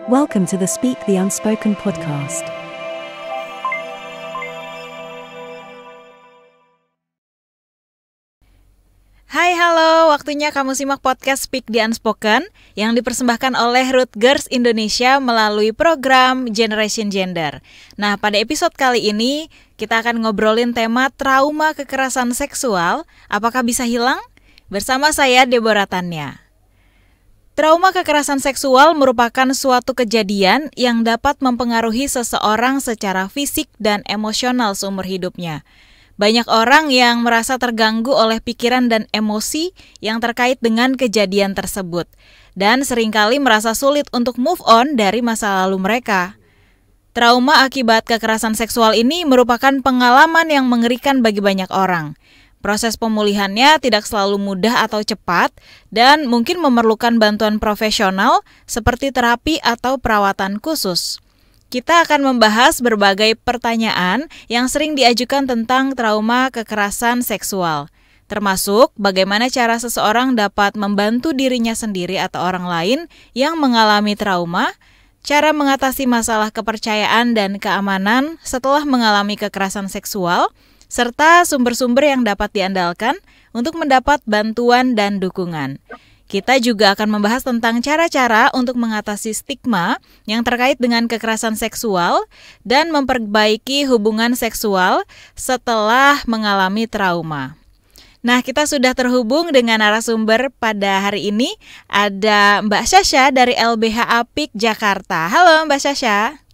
Welcome to the Speak the Unspoken podcast. Hai, halo. Waktunya kamu simak podcast Speak the Unspoken yang dipersembahkan oleh Rutgers Indonesia melalui program Generation Gender. Nah, pada episode kali ini kita akan ngobrolin tema trauma kekerasan seksual. Apakah bisa hilang? Bersama saya, Deborah Tanya. Trauma kekerasan seksual merupakan suatu kejadian yang dapat mempengaruhi seseorang secara fisik dan emosional seumur hidupnya. Banyak orang yang merasa terganggu oleh pikiran dan emosi yang terkait dengan kejadian tersebut, dan seringkali merasa sulit untuk move on dari masa lalu mereka. Trauma akibat kekerasan seksual ini merupakan pengalaman yang mengerikan bagi banyak orang. Proses pemulihannya tidak selalu mudah atau cepat dan mungkin memerlukan bantuan profesional seperti terapi atau perawatan khusus. Kita akan membahas berbagai pertanyaan yang sering diajukan tentang trauma kekerasan seksual, termasuk bagaimana cara seseorang dapat membantu dirinya sendiri atau orang lain yang mengalami trauma, cara mengatasi masalah kepercayaan dan keamanan setelah mengalami kekerasan seksual, serta sumber-sumber yang dapat diandalkan untuk mendapat bantuan dan dukungan. Kita juga akan membahas tentang cara-cara untuk mengatasi stigma yang terkait dengan kekerasan seksual dan memperbaiki hubungan seksual setelah mengalami trauma. Nah, kita sudah terhubung dengan narasumber pada hari ini. Ada Mbak Syasha dari LBH Apik Jakarta. Halo Mbak Syasha.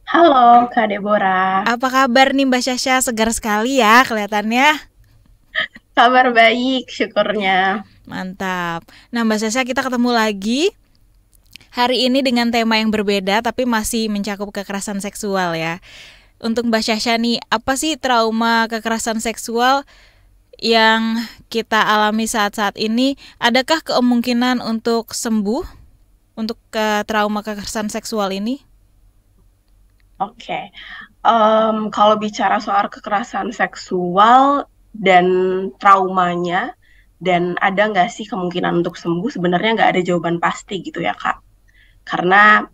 Halo Kak Deborah. Apa kabar nih Mbak Syasha? Segar sekali ya kelihatannya. Kabar baik, syukurnya. Mantap. Nah Mbak Syasha, kita ketemu lagi hari ini dengan tema yang berbeda tapi masih mencakup kekerasan seksual ya. Untuk Mbak Syasha nih, apa sih trauma kekerasan seksual yang kita alami saat-saat ini? Adakah kemungkinan untuk sembuh untuk trauma kekerasan seksual ini? Oke. Kalau bicara soal kekerasan seksual dan traumanya, dan ada nggak sih kemungkinan untuk sembuh, sebenarnya nggak ada jawaban pasti gitu ya Kak. Karena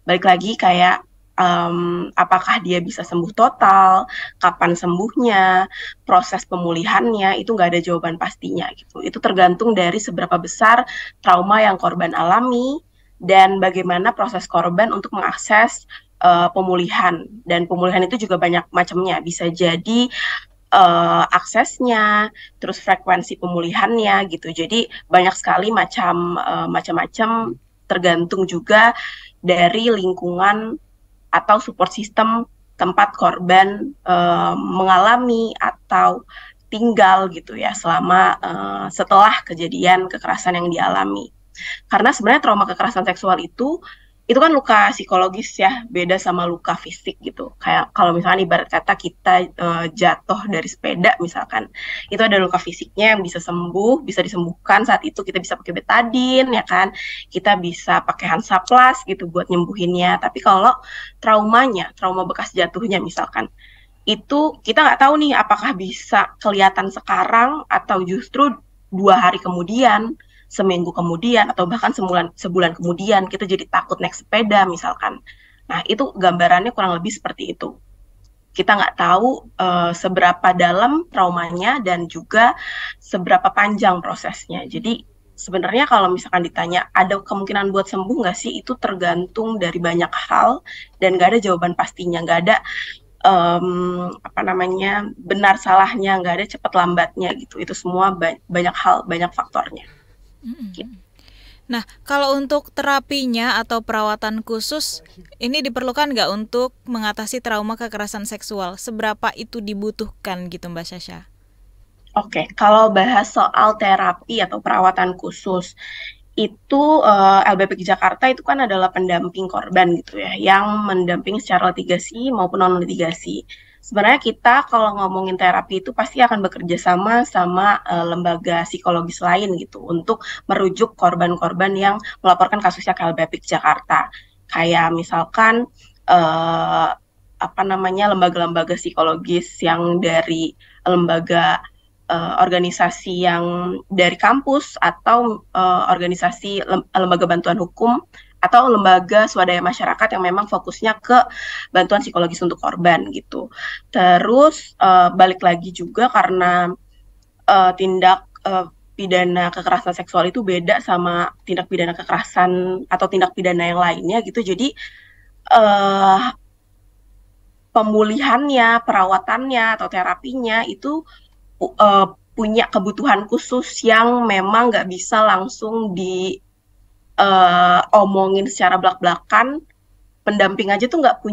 balik lagi kayak apakah dia bisa sembuh total, kapan sembuhnya, proses pemulihannya, itu nggak ada jawaban pastinya gitu. Itu tergantung dari seberapa besar trauma yang korban alami, dan bagaimana proses korban untuk mengakses pemulihan. Dan pemulihan itu juga banyak macamnya, bisa jadi aksesnya, terus frekuensi pemulihannya gitu. Jadi banyak sekali macam-macam, tergantung juga dari lingkungan atau support system tempat korban mengalami atau tinggal gitu ya selama setelah kejadian kekerasan yang dialami. Karena sebenarnya trauma kekerasan seksual itu kan luka psikologis ya, beda sama luka fisik gitu. Kayak kalau misalnya ibarat kata kita jatuh dari sepeda misalkan, itu ada luka fisiknya yang bisa sembuh, bisa disembuhkan saat itu, kita bisa pakai betadine ya kan, kita bisa pakai Hansaplast gitu buat nyembuhinnya. Tapi kalau trauma bekas jatuhnya misalkan, itu kita nggak tahu nih apakah bisa kelihatan sekarang atau justru 2 hari kemudian, seminggu kemudian, atau bahkan sebulan kemudian kita jadi takut naik sepeda misalkan. Nah itu gambarannya kurang lebih seperti itu. Kita nggak tahu seberapa dalam traumanya dan juga seberapa panjang prosesnya. Jadi sebenarnya kalau misalkan ditanya ada kemungkinan buat sembuh nggak sih, itu tergantung dari banyak hal dan nggak ada jawaban pastinya, nggak ada benar salahnya, nggak ada cepat lambatnya gitu. Itu semua banyak hal, banyak faktornya. Gitu. Nah, kalau untuk terapinya atau perawatan khusus, ini diperlukan nggak untuk mengatasi trauma kekerasan seksual? Seberapa itu dibutuhkan gitu Mbak Syasha? Oke, kalau bahas soal terapi atau perawatan khusus, itu LBP Jakarta itu kan adalah pendamping korban gitu ya, yang mendamping secara litigasi maupun non-litigasi. Sebenarnya kita kalau ngomongin terapi itu pasti akan bekerja sama lembaga psikologis lain gitu untuk merujuk korban-korban yang melaporkan kasusnya ke LBP Jakarta. Kayak misalkan lembaga-lembaga psikologis yang dari lembaga organisasi yang dari kampus atau organisasi lembaga bantuan hukum atau lembaga swadaya masyarakat yang memang fokusnya ke bantuan psikologis untuk korban gitu. Terus balik lagi juga karena tindak pidana kekerasan seksual itu beda sama tindak pidana kekerasan atau tindak pidana yang lainnya gitu. Jadi pemulihannya, perawatannya atau terapinya itu punya kebutuhan khusus yang memang nggak bisa langsung omongin secara belak-belakan. Pendamping aja tuh nggak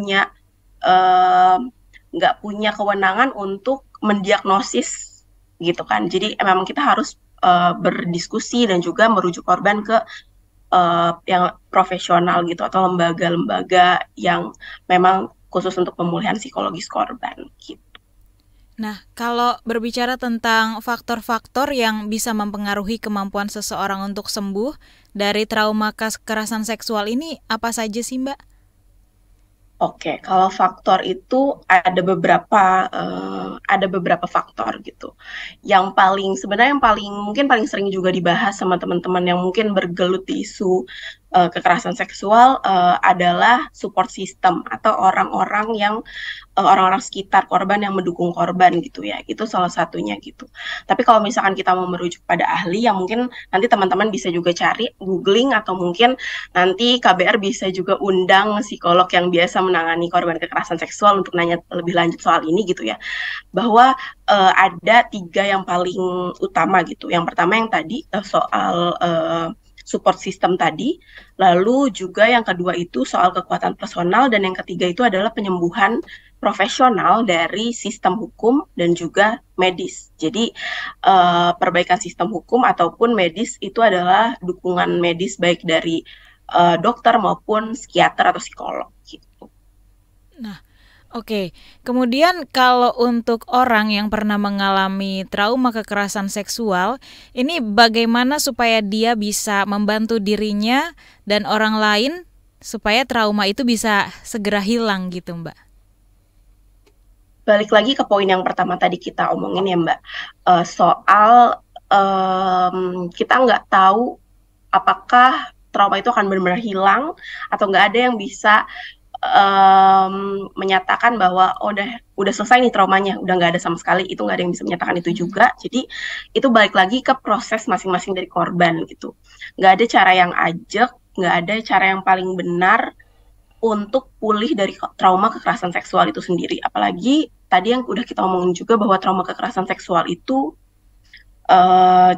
punya kewenangan untuk mendiagnosis gitu kan. Jadi memang kita harus berdiskusi dan juga merujuk korban ke yang profesional gitu atau lembaga-lembaga yang memang khusus untuk pemulihan psikologis korban gitu. Nah, kalau berbicara tentang faktor-faktor yang bisa mempengaruhi kemampuan seseorang untuk sembuh dari trauma kekerasan seksual ini apa saja sih, Mbak? Oke, kalau faktor itu ada beberapa faktor gitu. Yang mungkin paling sering juga dibahas sama teman-teman yang mungkin bergelut di isu kekerasan seksual adalah support system atau orang-orang sekitar korban yang mendukung korban gitu ya. Itu salah satunya gitu. Tapi kalau misalkan kita mau merujuk pada ahli yang mungkin nanti teman-teman bisa juga cari googling atau mungkin nanti KBR bisa juga undang psikolog yang biasa menangani korban kekerasan seksual untuk nanya lebih lanjut soal ini gitu ya. Bahwa ada 3 yang paling utama gitu. Yang pertama yang tadi soal support system tadi, lalu juga yang kedua itu soal kekuatan personal, dan yang ketiga itu adalah penyembuhan profesional dari sistem hukum dan juga medis. Jadi perbaikan sistem hukum ataupun medis itu adalah dukungan medis baik dari dokter maupun psikiater atau psikolog gitu. Nah, oke. Kemudian kalau untuk orang yang pernah mengalami trauma kekerasan seksual, ini bagaimana supaya dia bisa membantu dirinya dan orang lain supaya trauma itu bisa segera hilang gitu, Mbak? Balik lagi ke poin yang pertama tadi kita omongin ya Mbak, soal kita nggak tahu apakah trauma itu akan benar-benar hilang atau nggak ada yang bisa menyatakan bahwa udah selesai nih traumanya, udah nggak ada sama sekali. Itu nggak ada yang bisa menyatakan itu juga. Jadi itu balik lagi ke proses masing-masing dari korban gitu. Nggak ada cara yang ajak, nggak ada cara yang paling benar untuk pulih dari trauma kekerasan seksual itu sendiri. Apalagi tadi yang udah kita omongin juga bahwa trauma kekerasan seksual itu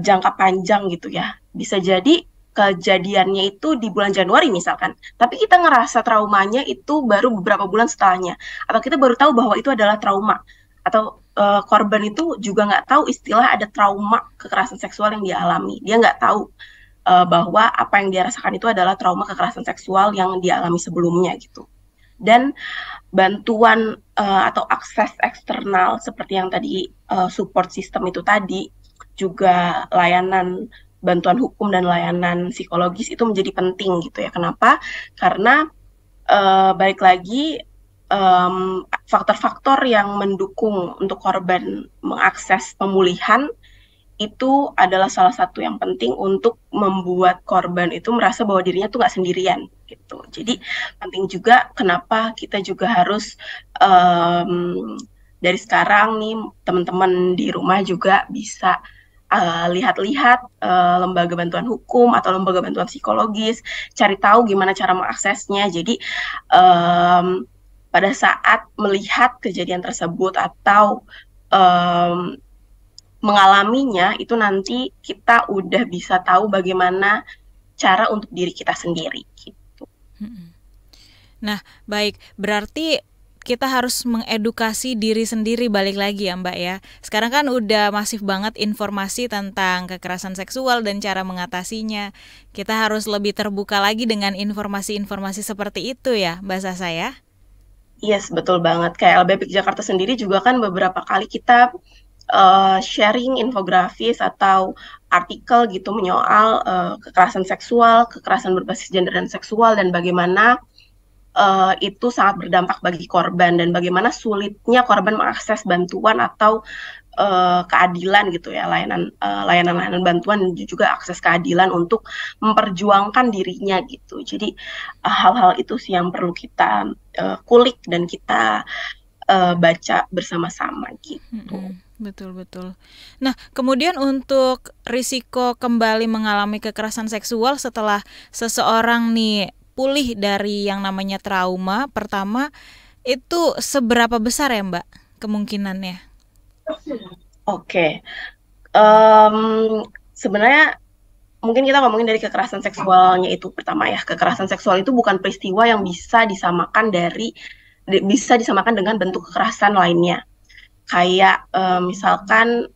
jangka panjang gitu ya. Bisa jadi kejadiannya itu di bulan Januari misalkan, tapi kita ngerasa traumanya itu baru beberapa bulan setelahnya, atau kita baru tahu bahwa itu adalah trauma, atau korban itu juga nggak tahu istilah ada trauma kekerasan seksual yang dia alami. Dia nggak tahu bahwa apa yang dia rasakan itu adalah trauma kekerasan seksual yang dia alami sebelumnya gitu. Dan bantuan atau akses eksternal seperti yang tadi support system itu tadi, juga layanan bantuan hukum dan layanan psikologis itu menjadi penting gitu ya. Kenapa? Karena balik lagi faktor-faktor yang mendukung untuk korban mengakses pemulihan itu adalah salah satu yang penting untuk membuat korban itu merasa bahwa dirinya tuh nggak sendirian gitu. Jadi penting juga kenapa kita juga harus dari sekarang nih teman-teman di rumah juga bisa lihat-lihat lembaga bantuan hukum atau lembaga bantuan psikologis, cari tahu gimana cara mengaksesnya. Jadi pada saat melihat kejadian tersebut atau mengalaminya, itu nanti kita udah bisa tahu bagaimana cara untuk diri kita sendiri gitu. Nah, baik, berarti kita harus mengedukasi diri sendiri, balik lagi ya Mbak ya. Sekarang kan udah masif banget informasi tentang kekerasan seksual dan cara mengatasinya. Kita harus lebih terbuka lagi dengan informasi-informasi seperti itu ya Mbak Sasa ya? Yes, betul banget. Kayak LBP Jakarta sendiri juga kan beberapa kali kita sharing infografis atau artikel gitu menyoal kekerasan seksual, kekerasan berbasis gender dan seksual, dan bagaimana itu sangat berdampak bagi korban dan bagaimana sulitnya korban mengakses bantuan atau keadilan gitu ya, layanan bantuan dan juga akses keadilan untuk memperjuangkan dirinya gitu. Jadi hal-hal itu sih yang perlu kita kulik dan kita baca bersama-sama gitu. Betul. Nah, kemudian untuk risiko kembali mengalami kekerasan seksual setelah seseorang nih pulih dari yang namanya trauma pertama, itu seberapa besar ya Mbak kemungkinannya? Oke. Sebenarnya mungkin kita ngomongin dari kekerasan seksualnya itu pertama ya. Kekerasan seksual itu bukan peristiwa yang bisa disamakan dengan bentuk kekerasan lainnya. Kayak misalkan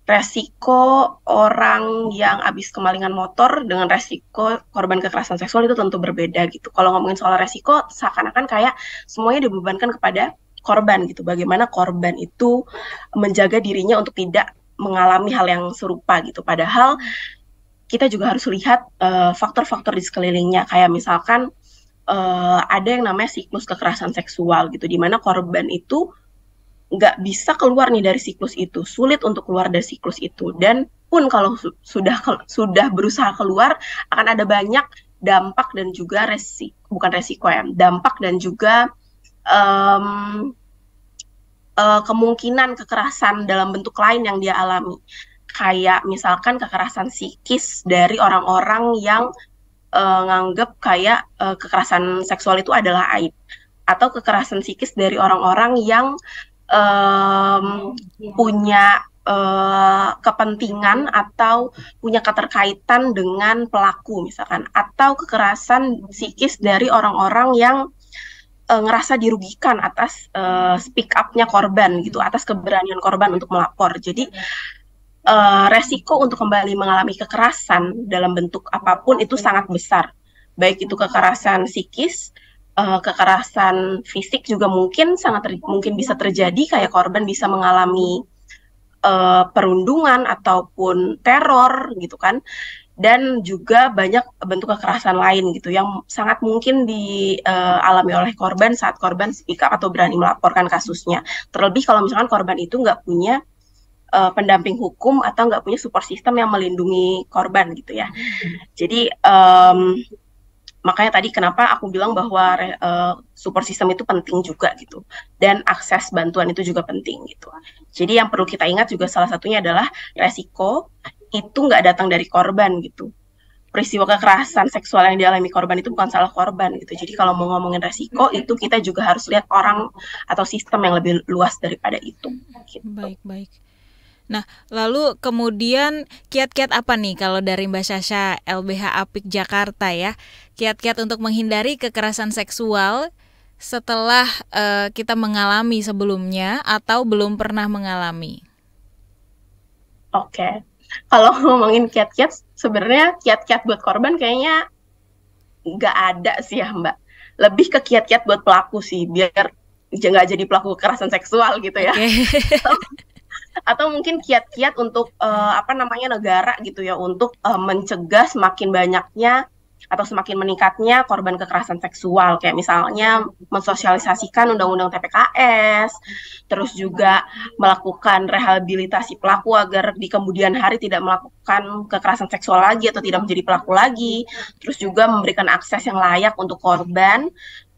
resiko orang yang habis kemalingan motor dengan resiko korban kekerasan seksual itu tentu berbeda gitu. Kalau ngomongin soal resiko, seakan-akan kayak semuanya dibebankan kepada korban gitu. Bagaimana korban itu menjaga dirinya untuk tidak mengalami hal yang serupa gitu. Padahal kita juga harus lihat faktor-faktor di sekelilingnya. Kayak misalkan ada yang namanya siklus kekerasan seksual gitu, di mana korban itu nggak bisa keluar nih dari siklus itu, sulit untuk keluar dari siklus itu, dan pun kalau sudah berusaha keluar akan ada banyak dampak dan juga dampak dan juga kemungkinan kekerasan dalam bentuk lain yang dia alami, kayak misalkan kekerasan psikis dari orang-orang yang nganggep kayak kekerasan seksual itu adalah aib, atau kekerasan psikis dari orang-orang yang punya kepentingan atau punya keterkaitan dengan pelaku misalkan, atau kekerasan psikis dari orang-orang yang ngerasa dirugikan atas speak up-nya korban gitu, atas keberanian korban untuk melapor. Jadi resiko untuk kembali mengalami kekerasan dalam bentuk apapun itu sangat besar, baik itu kekerasan psikis, kekerasan fisik juga mungkin mungkin bisa terjadi, kayak korban bisa mengalami perundungan ataupun teror gitu kan, dan juga banyak bentuk kekerasan lain gitu yang sangat mungkin dialami oleh korban saat korban speak up atau berani melaporkan kasusnya. Terlebih kalau misalkan korban itu nggak punya pendamping hukum atau nggak punya support system yang melindungi korban gitu ya. Jadi makanya tadi kenapa aku bilang bahwa support system itu penting juga gitu, dan akses bantuan itu juga penting gitu. Jadi yang perlu kita ingat juga salah satunya adalah resiko itu nggak datang dari korban gitu. Peristiwa kekerasan seksual yang dialami korban itu bukan salah korban gitu. Jadi kalau mau ngomongin resiko itu kita juga harus lihat orang atau sistem yang lebih luas daripada itu gitu. Baik. Nah, lalu kemudian kiat-kiat apa nih kalau dari Mbak Sasha LBH Apik Jakarta ya? Kiat-kiat untuk menghindari kekerasan seksual setelah kita mengalami sebelumnya atau belum pernah mengalami? Oke. Kalau ngomongin kiat-kiat, sebenarnya kiat-kiat buat korban kayaknya nggak ada sih ya Mbak. Lebih ke kiat-kiat buat pelaku sih, biar nggak jadi pelaku kekerasan seksual gitu ya. Atau mungkin kiat-kiat untuk negara gitu ya, untuk mencegah semakin banyaknya atau semakin meningkatnya korban kekerasan seksual, kayak misalnya mensosialisasikan undang-undang TPKS, terus juga melakukan rehabilitasi pelaku agar di kemudian hari tidak melakukan kekerasan seksual lagi atau tidak menjadi pelaku lagi, terus juga memberikan akses yang layak untuk korban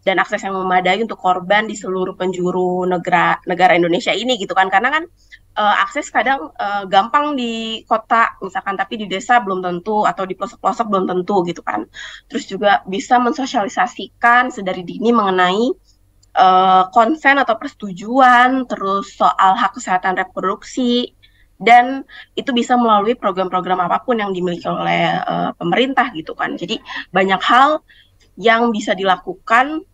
dan akses yang memadai untuk korban di seluruh penjuru negara Indonesia ini gitu kan, karena kan akses kadang gampang di kota misalkan, tapi di desa belum tentu, atau di pelosok-pelosok belum tentu gitu kan. Terus juga bisa mensosialisasikan sedari dini mengenai konsen atau persetujuan, terus soal hak kesehatan reproduksi, dan itu bisa melalui program-program apapun yang dimiliki oleh pemerintah gitu kan. Jadi banyak hal yang bisa dilakukan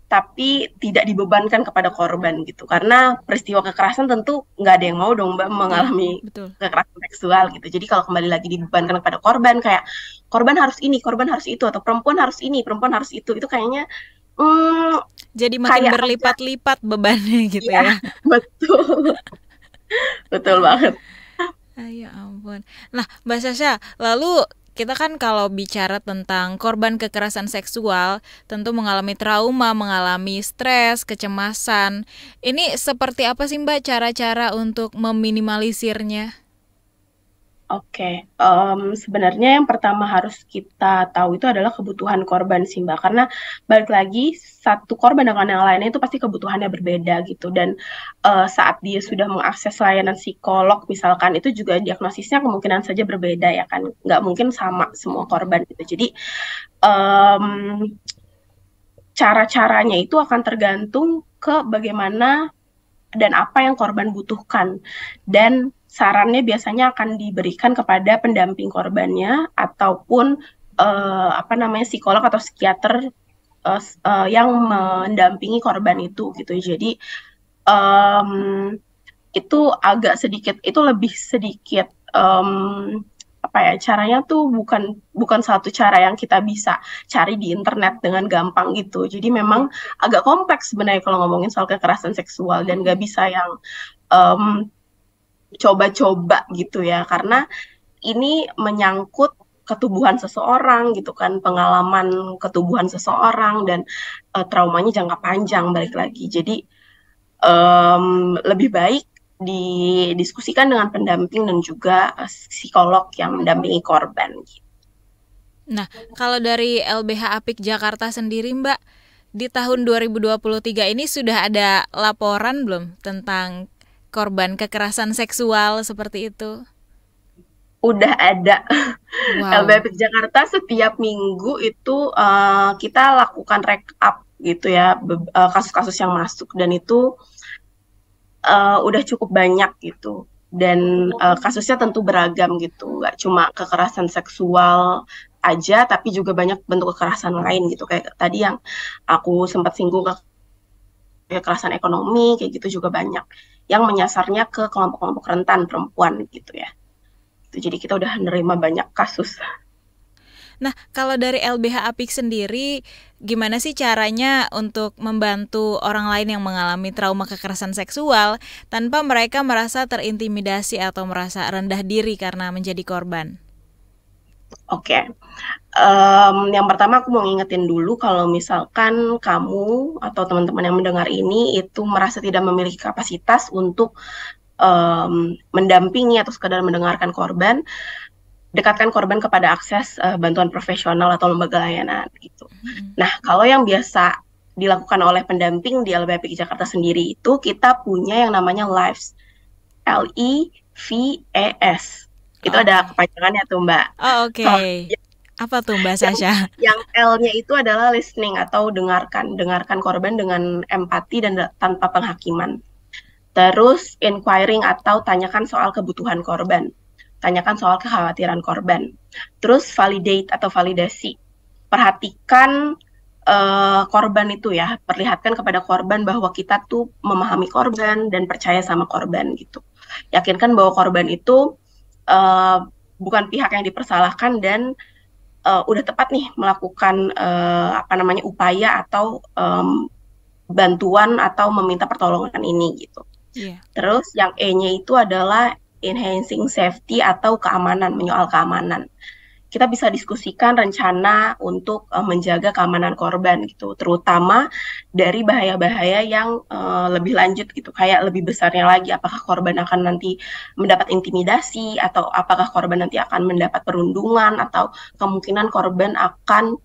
tapi tidak dibebankan kepada korban gitu, karena peristiwa kekerasan tentu nggak ada yang mau dong Mbak mengalami kekerasan seksual gitu. Jadi kalau kembali lagi dibebankan kepada korban, kayak korban harus ini, korban harus itu, atau perempuan harus ini, perempuan harus itu kayaknya jadi makin berlipat-lipat bebannya gitu ya. Betul. Betul banget. Ya ampun. Nah Mbak Sasha, lalu kita kan kalau bicara tentang korban kekerasan seksual, tentu mengalami trauma, mengalami stres, kecemasan. Ini seperti apa sih Mbak cara-cara untuk meminimalisirnya? Oke, sebenarnya yang pertama harus kita tahu itu adalah kebutuhan korban sih Mbak, karena balik lagi satu korban dengan yang lainnya itu pasti kebutuhannya berbeda gitu, dan saat dia sudah mengakses layanan psikolog misalkan itu juga diagnosisnya kemungkinan saja berbeda ya kan, nggak mungkin sama semua korban gitu. Jadi cara-caranya itu akan tergantung ke bagaimana dan apa yang korban butuhkan. Dan sarannya biasanya akan diberikan kepada pendamping korbannya ataupun psikolog atau psikiater yang mendampingi korban itu gitu. Jadi itu agak sedikit, itu lebih sedikit caranya tuh bukan satu cara yang kita bisa cari di internet dengan gampang gitu. Jadi memang agak kompleks sebenarnya kalau ngomongin soal kekerasan seksual, dan nggak bisa yang coba-coba gitu ya, karena ini menyangkut ketubuhan seseorang gitu kan, pengalaman ketubuhan seseorang dan traumanya jangka panjang balik lagi. Jadi lebih baik didiskusikan dengan pendamping dan juga psikolog yang mendampingi korban. Nah, kalau dari LBH Apik Jakarta sendiri Mbak, di tahun 2023 ini sudah ada laporan belum tentang korban kekerasan seksual seperti itu? Udah ada. Wow. LBH Apik Jakarta setiap minggu itu kita lakukan rekap gitu ya, kasus-kasus yang masuk, dan itu udah cukup banyak gitu, dan kasusnya tentu beragam gitu, nggak cuma kekerasan seksual aja tapi juga banyak bentuk kekerasan lain gitu, kayak tadi yang aku sempat singgung, kekerasan ekonomi kayak gitu juga banyak yang menyasarnya ke kelompok-kelompok rentan perempuan gitu ya. Jadi kita udah menerima banyak kasus. Nah, kalau dari LBH Apik sendiri, gimana sih caranya untuk membantu orang lain yang mengalami trauma kekerasan seksual tanpa mereka merasa terintimidasi atau merasa rendah diri karena menjadi korban? Oke, yang pertama aku mau ngingetin dulu kalau misalkan kamu atau teman-teman yang mendengar ini itu merasa tidak memiliki kapasitas untuk mendampingi atau sekadar mendengarkan korban, dekatkan korban kepada akses bantuan profesional atau lembaga layanan gitu. Nah, kalau yang biasa dilakukan oleh pendamping di LBH Apik Jakarta sendiri itu kita punya yang namanya LIVES, LIVES. Itu ada kepanjangannya tuh Mbak. Oh, oke. Apa tuh Mbak Sasha? Yang L-nya itu adalah listening atau dengarkan korban dengan empati dan tanpa penghakiman. Terus inquiring atau tanyakan soal kebutuhan korban. Tanyakan soal kekhawatiran korban. Terus validate atau validasi. Perhatikan korban itu ya, perlihatkan kepada korban bahwa kita tuh memahami korban dan percaya sama korban gitu. Yakinkan bahwa korban itu bukan pihak yang dipersalahkan dan udah tepat nih melakukan upaya atau bantuan atau meminta pertolongan ini gitu. Yeah. Terus yang E-nya itu adalah enhancing safety atau keamanan, menyoal keamanan. Kita bisa diskusikan rencana untuk menjaga keamanan korban gitu, terutama dari bahaya-bahaya yang lebih lanjut gitu, kayak lebih besarnya lagi, apakah korban akan nanti mendapat intimidasi, atau apakah korban nanti akan mendapat perundungan, atau kemungkinan korban akan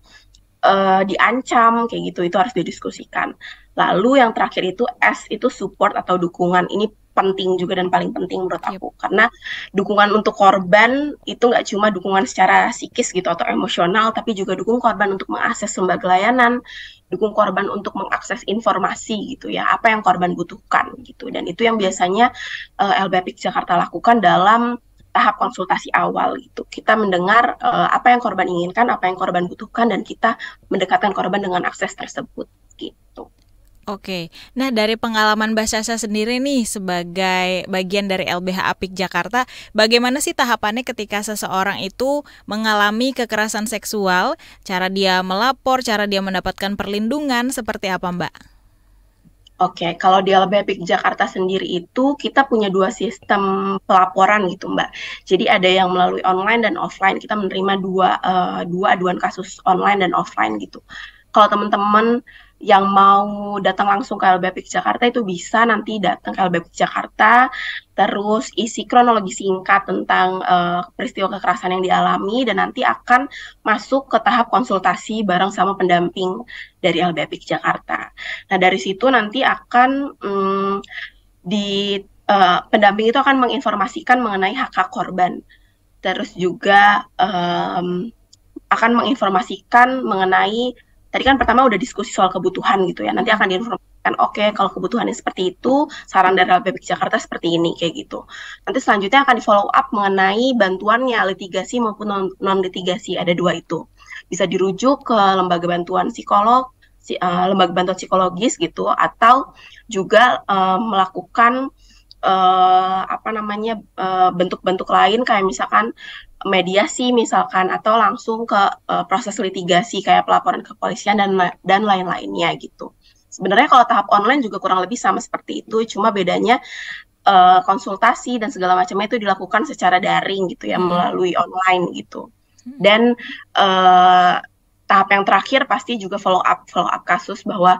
diancam, kayak gitu, itu harus didiskusikan. Lalu yang terakhir itu S, itu support atau dukungan. Ini penting juga dan paling penting menurut aku, karena dukungan untuk korban itu nggak cuma dukungan secara psikis gitu atau emosional, tapi juga dukung korban untuk mengakses lembaga layanan, dukung korban untuk mengakses informasi gitu ya, apa yang korban butuhkan gitu. Dan itu yang biasanya LBH Apik Jakarta lakukan dalam tahap konsultasi awal gitu. Kita mendengar apa yang korban inginkan, apa yang korban butuhkan, dan kita mendekatkan korban dengan akses tersebut gitu. Oke, nah dari pengalaman Mbak Sasha sendiri nih sebagai bagian dari LBH Apik Jakarta, bagaimana sih tahapannya ketika seseorang itu mengalami kekerasan seksual, cara dia melapor, cara dia mendapatkan perlindungan, seperti apa Mbak? Oke, kalau di LBH Jakarta sendiri itu kita punya dua sistem pelaporan gitu, Mbak. Jadi ada yang melalui online dan offline. Kita menerima dua aduan kasus online dan offline gitu. Kalau teman-teman yang mau datang langsung ke LBH Jakarta itu bisa nanti datang ke LBH Jakarta, terus isi kronologi singkat tentang peristiwa kekerasan yang dialami dan nanti akan masuk ke tahap konsultasi bareng sama pendamping dari LBH Jakarta. Nah, dari situ nanti akan pendamping itu akan menginformasikan mengenai hak-hak korban. Terus juga akan menginformasikan mengenai, tadi kan pertama udah diskusi soal kebutuhan gitu ya, nanti akan diinformasikan, oke, kalau kebutuhannya seperti itu, saran dari LBH Jakarta seperti ini, kayak gitu. Nanti selanjutnya akan di follow up mengenai bantuannya, litigasi maupun non-litigasi, ada dua itu. Bisa dirujuk ke lembaga bantuan psikolog, lembaga bantuan psikologis gitu, atau juga melakukan bentuk-bentuk lain kayak misalkan mediasi misalkan, atau langsung ke proses litigasi kayak pelaporan ke kepolisian dan lain-lainnya gitu. Sebenarnya kalau tahap online juga kurang lebih sama seperti itu, cuma bedanya konsultasi dan segala macamnya itu dilakukan secara daring gitu ya, melalui online gitu. Dan tahap yang terakhir pasti juga follow up kasus bahwa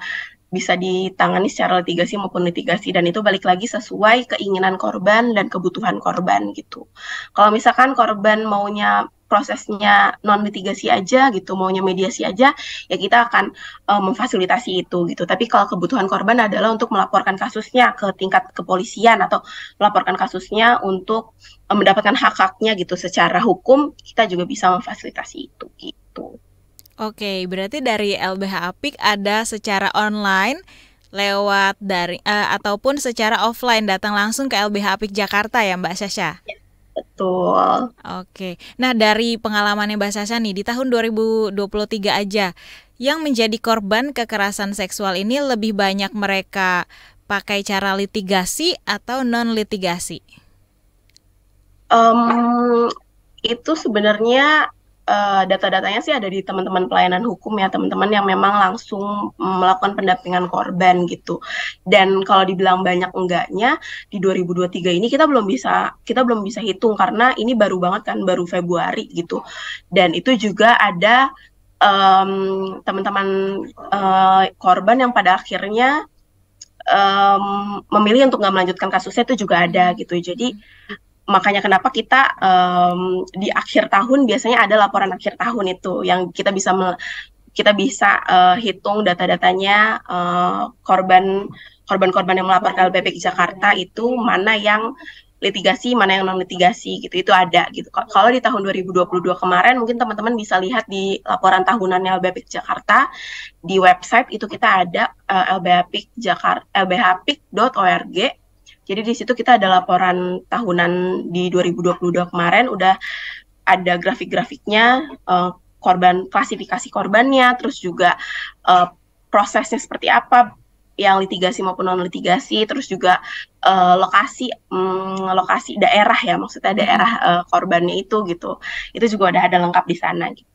bisa ditangani secara litigasi maupun litigasi, dan itu balik lagi sesuai keinginan korban dan kebutuhan korban gitu. Kalau misalkan korban maunya prosesnya non litigasi aja gitu, maunya mediasi aja, ya kita akan memfasilitasi itu gitu. Tapi kalau kebutuhan korban adalah untuk melaporkan kasusnya ke tingkat kepolisian atau melaporkan kasusnya untuk mendapatkan hak-haknya gitu secara hukum, kita juga bisa memfasilitasi itu gitu. Oke, berarti dari LBH Apik ada secara online lewat dari ataupun secara offline datang langsung ke LBH Apik Jakarta ya Mbak Sasha? Betul. Oke, nah dari pengalamannya Mbak Sasha nih di tahun 2023 aja, yang menjadi korban kekerasan seksual ini lebih banyak mereka pakai cara litigasi atau non-litigasi? Itu sebenarnya data-datanya sih ada di teman-teman pelayanan hukum ya, teman-teman yang memang langsung melakukan pendampingan korban gitu. Dan kalau dibilang banyak enggaknya, di 2023 ini kita belum bisa hitung karena ini baru banget kan, baru Februari gitu. Dan itu juga ada teman-teman korban yang pada akhirnya memilih untuk nggak melanjutkan kasusnya, itu juga ada gitu. Jadi makanya kenapa kita di akhir tahun biasanya ada laporan akhir tahun itu yang kita bisa hitung data-datanya korban-korban yang melapor ke LBH Jakarta itu mana yang litigasi, mana yang non litigasi gitu, itu ada gitu. Kalau di tahun 2022 kemarin mungkin teman-teman bisa lihat di laporan tahunannya LBH Jakarta di website itu kita ada lbhapik.org. Jadi di situ kita ada laporan tahunan di 2022 kemarin, udah ada grafik-grafiknya, korban, klasifikasi korbannya, terus juga prosesnya seperti apa, yang litigasi maupun non litigasi, terus juga lokasi daerah ya, maksudnya daerah korbannya itu gitu. Itu juga udah ada lengkap di sana gitu.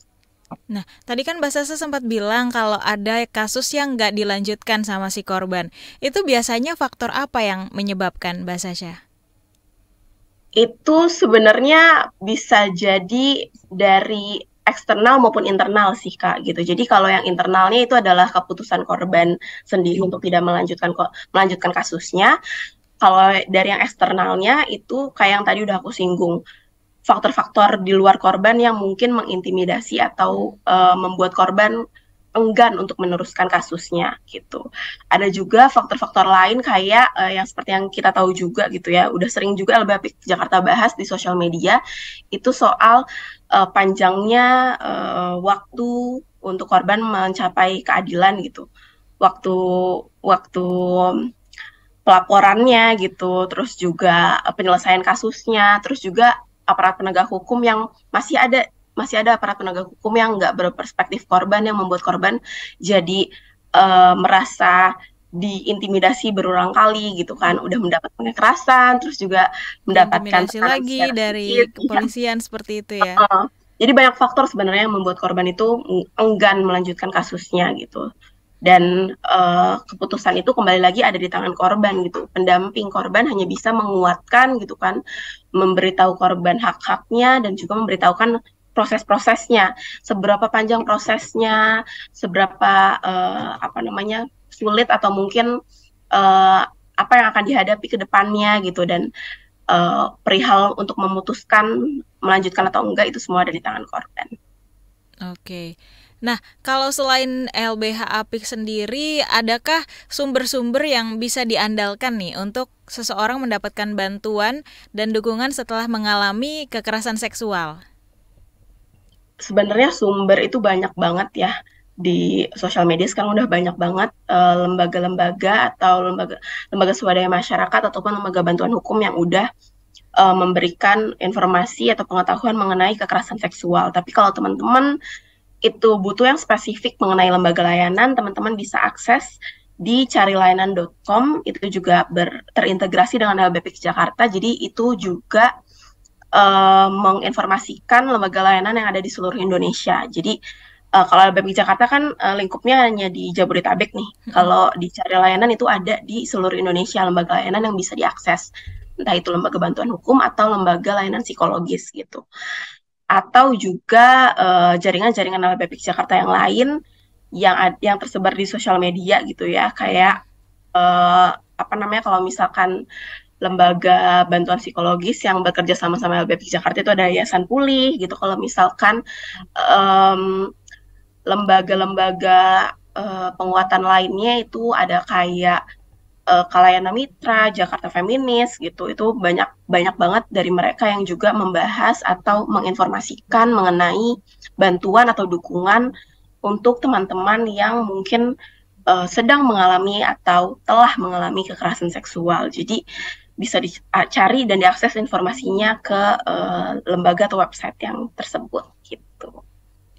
Nah, tadi kan Mbak Sasha sempat bilang kalau ada kasus yang nggak dilanjutkan sama si korban. Itu biasanya faktor apa yang menyebabkan Mbak Sasha? Itu sebenarnya bisa jadi dari eksternal maupun internal sih Kak gitu. Jadi kalau yang internalnya itu adalah keputusan korban sendiri untuk tidak melanjutkan kasusnya. Kalau dari yang eksternalnya itu kayak yang tadi udah aku singgung, faktor-faktor di luar korban yang mungkin mengintimidasi atau membuat korban enggan untuk meneruskan kasusnya gitu. Ada juga faktor-faktor lain kayak yang seperti yang kita tahu juga gitu ya, udah sering juga LBH Jakarta bahas di sosial media, itu soal panjangnya waktu untuk korban mencapai keadilan gitu. Waktu pelaporannya gitu, terus juga penyelesaian kasusnya, terus juga aparat penegak hukum yang masih ada aparat penegak hukum yang nggak berperspektif korban, yang membuat korban jadi merasa diintimidasi berulang kali gitu kan, udah mendapat kekerasan, terus juga mendapatkan intimidasi lagi dari kepolisian seperti itu ya. Jadi banyak faktor sebenarnya yang membuat korban itu enggan melanjutkan kasusnya gitu. Dan keputusan itu kembali lagi ada di tangan korban gitu. Pendamping korban hanya bisa menguatkan gitu kan, memberitahu korban hak-haknya dan juga memberitahukan proses-prosesnya, seberapa panjang prosesnya, seberapa sulit atau mungkin apa yang akan dihadapi ke depannya gitu, dan perihal untuk memutuskan melanjutkan atau enggak itu semua ada di tangan korban. Oke. Nah, kalau selain LBH Apik sendiri, adakah sumber-sumber yang bisa diandalkan nih untuk seseorang mendapatkan bantuan dan dukungan setelah mengalami kekerasan seksual? Sebenarnya sumber itu banyak banget ya. Di sosial media sekarang udah banyak banget lembaga-lembaga atau lembaga swadaya masyarakat ataupun lembaga bantuan hukum yang udah memberikan informasi atau pengetahuan mengenai kekerasan seksual. Tapi kalau teman-teman itu butuh yang spesifik mengenai lembaga layanan, teman-teman bisa akses di carilayanan.com. Itu juga terintegrasi dengan LBPIK Jakarta, jadi itu juga menginformasikan lembaga layanan yang ada di seluruh Indonesia. Jadi kalau LBPIK Jakarta kan lingkupnya hanya di Jabodetabek nih. Kalau di Cari Layanan itu ada di seluruh Indonesia lembaga layanan yang bisa diakses. Entah itu lembaga bantuan hukum atau lembaga layanan psikologis gitu. Atau juga jaringan-jaringan LBPIK Jakarta yang lain yang tersebar di sosial media gitu ya. Kayak kalau misalkan lembaga bantuan psikologis yang bekerja sama-sama LBPIK Jakarta itu ada Yayasan Pulih gitu. Kalau misalkan lembaga-lembaga penguatan lainnya itu ada kayak Kalayana Mitra, Jakarta Feminis gitu. Itu banyak banget dari mereka yang juga membahas atau menginformasikan mengenai bantuan atau dukungan untuk teman-teman yang mungkin sedang mengalami atau telah mengalami kekerasan seksual. Jadi bisa dicari dan diakses informasinya ke lembaga atau website yang tersebut gitu.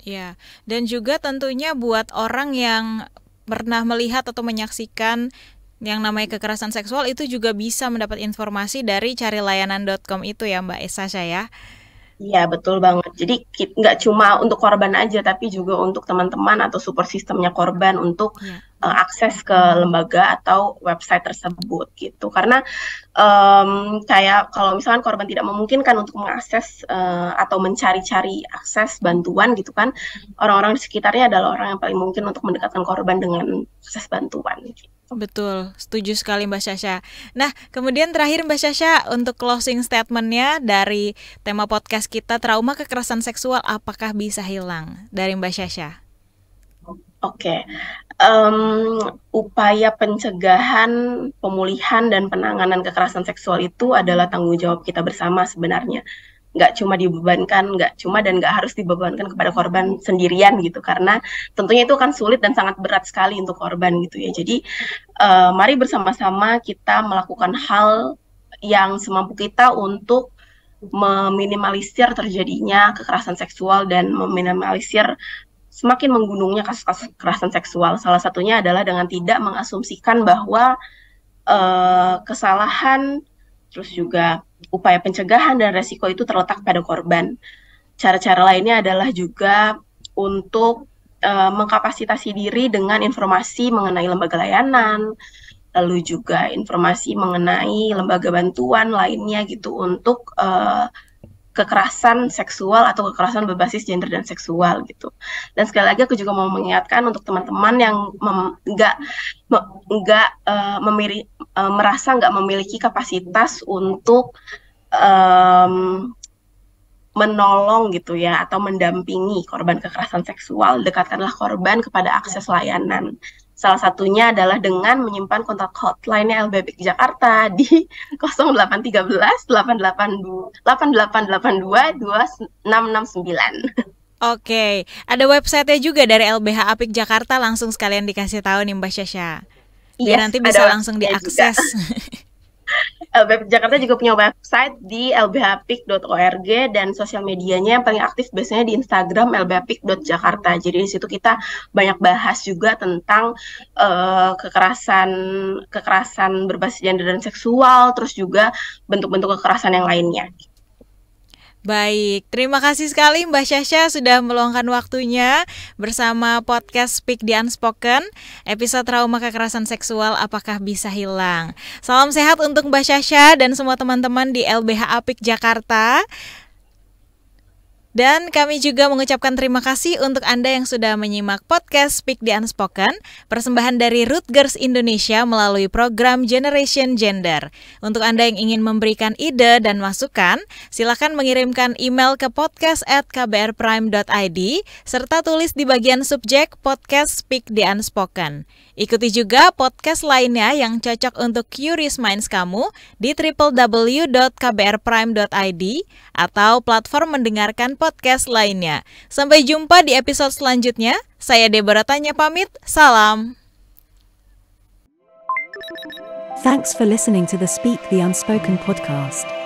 Ya, dan juga tentunya buat orang yang pernah melihat atau menyaksikan yang namanya kekerasan seksual itu juga bisa mendapat informasi dari carilayanan.com itu ya Mbak Sasha ya. Iya, betul banget. Jadi nggak cuma untuk korban aja, tapi juga untuk teman-teman atau support sistemnya korban untuk akses ke lembaga atau website tersebut gitu. Karena kayak kalau misalkan korban tidak memungkinkan untuk mengakses atau mencari-cari akses bantuan gitu kan, orang-orang di sekitarnya adalah orang yang paling mungkin untuk mendekatkan korban dengan akses bantuan gitu. Betul, setuju sekali Mbak Sasha. Nah, kemudian terakhir Mbak Sasha, untuk closing statement-nya dari tema podcast kita, trauma kekerasan seksual apakah bisa hilang, dari Mbak Sasha? Oke. Upaya pencegahan, pemulihan, dan penanganan kekerasan seksual itu adalah tanggung jawab kita bersama sebenarnya. Nggak cuma dan nggak harus dibebankan kepada korban sendirian gitu, karena tentunya itu akan sulit dan sangat berat sekali untuk korban gitu ya. Jadi mari bersama-sama kita melakukan hal yang semampu kita untuk meminimalisir terjadinya kekerasan seksual dan meminimalisir semakin menggunungnya kasus-kasus kekerasan seksual. Salah satunya adalah dengan tidak mengasumsikan bahwa kesalahan, terus juga upaya pencegahan dan resiko itu terletak pada korban. Cara-cara lainnya adalah juga untuk mengkapasitasi diri dengan informasi mengenai lembaga layanan, lalu juga informasi mengenai lembaga bantuan lainnya gitu untuk kekerasan seksual atau kekerasan berbasis gender dan seksual gitu. Dan sekali lagi aku juga mau mengingatkan untuk teman-teman yang merasa nggak memiliki kapasitas untuk menolong gitu ya atau mendampingi korban kekerasan seksual, dekatkanlah korban kepada akses layanan. Salah satunya adalah dengan menyimpan kontak hotline-nya LBPIK Jakarta di 0813 8882 2669. Oke, ada website-nya juga dari LBH Apik Jakarta, langsung sekalian dikasih tahu nih Mbak Sasha. Biar nanti bisa langsung diakses. LBPIK Jakarta juga punya website di lbhapik.org dan sosial medianya yang paling aktif biasanya di Instagram lbhapik.jakarta. Jadi di situ kita banyak bahas juga tentang kekerasan berbasis gender dan seksual, terus juga bentuk-bentuk kekerasan yang lainnya. Baik, terima kasih sekali Mbak Syasha sudah meluangkan waktunya bersama podcast Speak the Unspoken, episode trauma kekerasan seksual apakah bisa hilang. Salam sehat untuk Mbak Syasha dan semua teman-teman di LBH Apik Jakarta. Dan kami juga mengucapkan terima kasih untuk Anda yang sudah menyimak podcast Speak the Unspoken, persembahan dari Root Girls Indonesia melalui program Generation Gender. Untuk Anda yang ingin memberikan ide dan masukan, silakan mengirimkan email ke podcast@kbrprime.id serta tulis di bagian subjek podcast Speak the Unspoken. Ikuti juga podcast lainnya yang cocok untuk curious minds kamu di www.kbrprime.id atau platform mendengarkan podcast lainnya. Sampai jumpa di episode selanjutnya. Saya Deborah Tanya pamit. Salam. Thanks for listening to the Speak the Unspoken podcast.